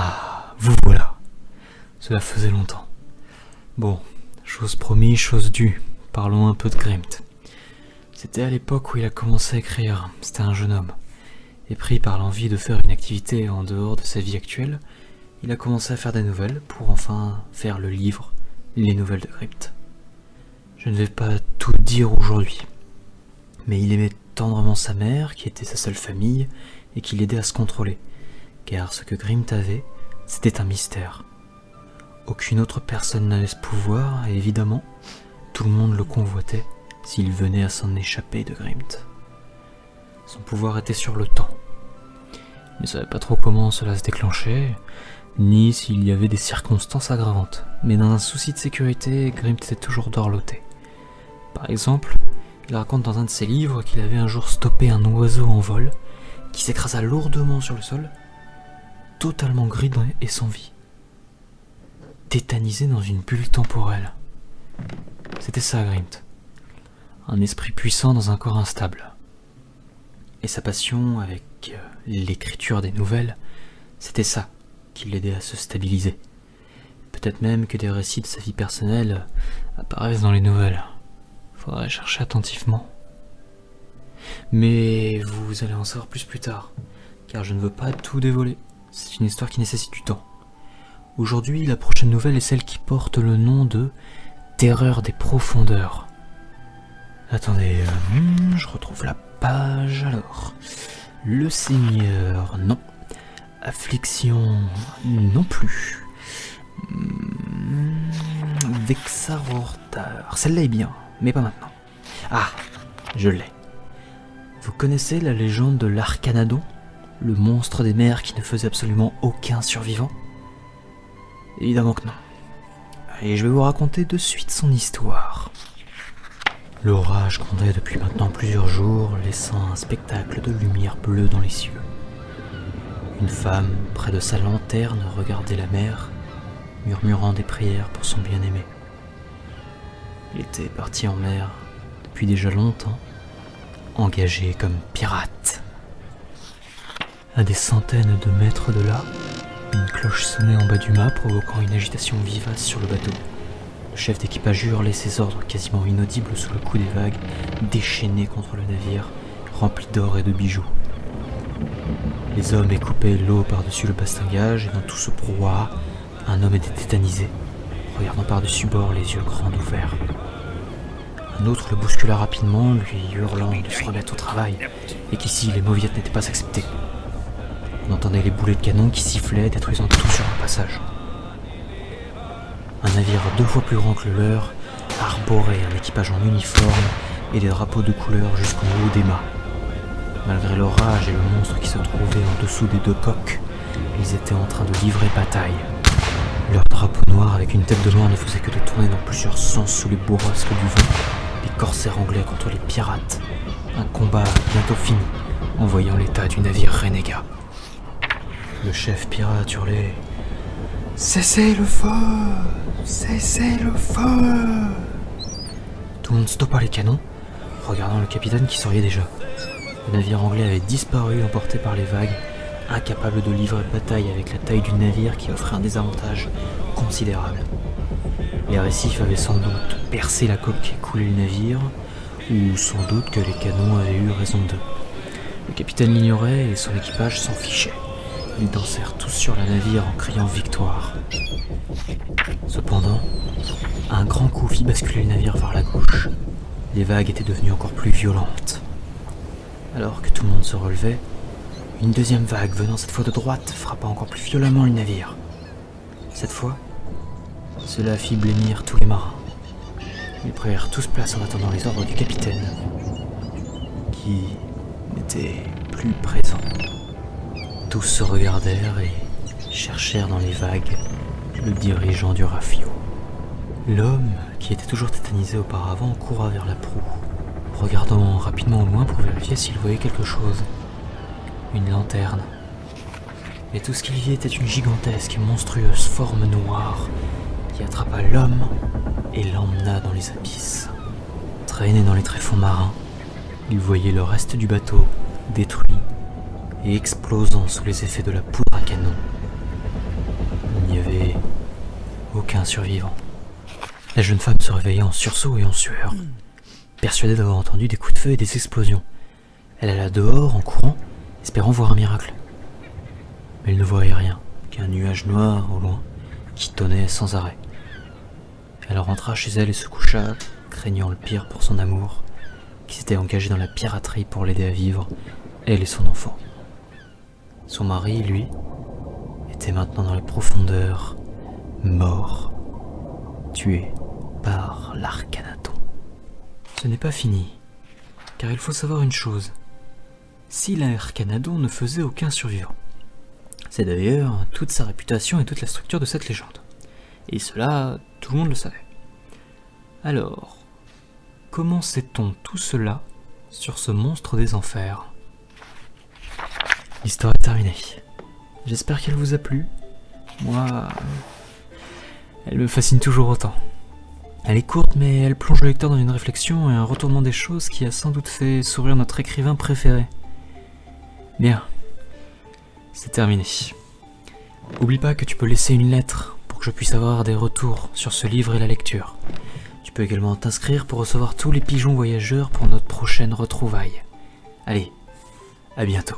Ah, vous voilà. Cela faisait longtemps. Bon, chose promise, chose due. Parlons un peu de Grimt. C'était à l'époque où il a commencé à écrire. C'était un jeune homme. Et pris par l'envie de faire une activité en dehors de sa vie actuelle, il a commencé à faire des nouvelles pour enfin faire le livre Les Nouvelles de Grimt. Je ne vais pas tout dire aujourd'hui, mais il aimait tendrement sa mère, qui était sa seule famille, et qui l'aidait à se contrôler, car ce que Grimt avait, c'était un mystère. Aucune autre personne n'avait ce pouvoir, et évidemment, tout le monde le convoitait s'il venait à s'en échapper de Grimt. Son pouvoir était sur le temps. Il ne savait pas trop comment cela se déclenchait, ni s'il y avait des circonstances aggravantes, mais dans un souci de sécurité, Grimt était toujours dorloté. Par exemple, il raconte dans un de ses livres qu'il avait un jour stoppé un oiseau en vol, qui s'écrasa lourdement sur le sol, totalement gris et sans vie. Tétanisé dans une bulle temporelle. C'était ça, Grimt. Un esprit puissant dans un corps instable. Et sa passion avec l'écriture des nouvelles, c'était ça qui l'aidait à se stabiliser. Peut-être même que des récits de sa vie personnelle apparaissent dans les nouvelles. Faudrait chercher attentivement. Mais vous allez en savoir plus tard, car je ne veux pas tout dévoiler. C'est une histoire qui nécessite du temps. Aujourd'hui, la prochaine nouvelle est celle qui porte le nom de Terreur des profondeurs. Attendez, je retrouve la page. Alors, Le Seigneur, non. Affliction, non plus. Vexarortar, celle-là est bien, mais pas maintenant. Ah, je l'ai. Vous connaissez la légende de l'Arcanadon, le monstre des mers qui ne faisait absolument aucun survivant? Évidemment que non. Et je vais vous raconter de suite son histoire. L'orage grondait depuis maintenant plusieurs jours, laissant un spectacle de lumière bleue dans les cieux. Une femme, près de sa lanterne, regardait la mer, murmurant des prières pour son bien-aimé. Il était parti en mer depuis déjà longtemps, engagé comme pirate. À des centaines de mètres de là, une cloche sonnait en bas du mât, provoquant une agitation vivace sur le bateau. Le chef d'équipage hurlait ses ordres quasiment inaudibles sous le coup des vagues, déchaînées contre le navire, rempli d'or et de bijoux. Les hommes écoupaient l'eau par-dessus le bastingage, et dans tout ce brouhaha, un homme était tétanisé, regardant par-dessus bord les yeux grands ouverts. Un autre le bouscula rapidement, lui hurlant de se remettre au travail, et qu'ici les mauviettes n'étaient pas acceptées. On entendait les boulets de canon qui sifflaient, détruisant tout sur leur passage. Un navire 2 fois plus grand que le leur arborait un équipage en uniforme et des drapeaux de couleur jusqu'en haut des mâts. Malgré l'orage et le monstre qui se trouvait en dessous des 2 coques, ils étaient en train de livrer bataille. Leur drapeau noir avec une tête de noir ne faisait que de tourner dans plusieurs sens sous les bourrasques du vent. Les corsaires anglais contre les pirates. Un combat bientôt fini en voyant l'état du navire renégat. Le chef pirate hurlait « Cessez le feu! Cessez le feu !» Tout le monde stoppa les canons, regardant le capitaine qui souriait déjà. Le navire anglais avait disparu, emporté par les vagues, incapable de livrer bataille avec la taille du navire qui offrait un désavantage considérable. Les récifs avaient sans doute percé la coque et coulé le navire, ou sans doute que les canons avaient eu raison d'eux. Le capitaine l'ignorait et son équipage s'en fichait. Ils dansèrent tous sur le navire en criant victoire. Cependant, un grand coup fit basculer le navire vers la gauche. Les vagues étaient devenues encore plus violentes. Alors que tout le monde se relevait, une deuxième vague venant cette fois de droite frappa encore plus violemment le navire. Cette fois, cela fit blêmir tous les marins. Ils prirent tous place en attendant les ordres du capitaine, qui n'était plus présent. Tous se regardèrent et cherchèrent dans les vagues le dirigeant du rafio. L'homme, qui était toujours tétanisé auparavant, courut vers la proue, regardant rapidement au loin pour vérifier s'il voyait quelque chose. Une lanterne. Mais tout ce qu'il vit était une gigantesque et monstrueuse forme noire qui attrapa l'homme et l'emmena dans les abysses. Traîné dans les tréfonds marins, il voyait le reste du bateau détruit et explosant sous les effets de la poudre à canon. aucun survivant. La jeune femme se réveilla en sursaut et en sueur, persuadée d'avoir entendu des coups de feu et des explosions. Elle alla dehors en courant, espérant voir un miracle. Mais elle ne voyait rien qu'un nuage noir au loin qui tonnait sans arrêt. Elle rentra chez elle et se coucha, craignant le pire pour son amour, qui s'était engagé dans la piraterie pour l'aider à vivre, elle et son enfant. Son mari, lui, était maintenant dans les profondeurs, mort, tué par l'Arcanadon. Ce n'est pas fini, car il faut savoir une chose. Si l'Arcanadon ne faisait aucun survivant, c'est d'ailleurs toute sa réputation et toute la structure de cette légende. Et cela, tout le monde le savait. Alors, comment sait-on tout cela sur ce monstre des enfers ? L'histoire est terminée. J'espère qu'elle vous a plu. Moi, elle me fascine toujours autant. Elle est courte, mais elle plonge le lecteur dans une réflexion et un retournement des choses qui a sans doute fait sourire notre écrivain préféré. Bien, c'est terminé. Oublie pas que tu peux laisser une lettre pour que je puisse avoir des retours sur ce livre et la lecture. Tu peux également t'inscrire pour recevoir tous les pigeons voyageurs pour notre prochaine retrouvaille. Allez, à bientôt.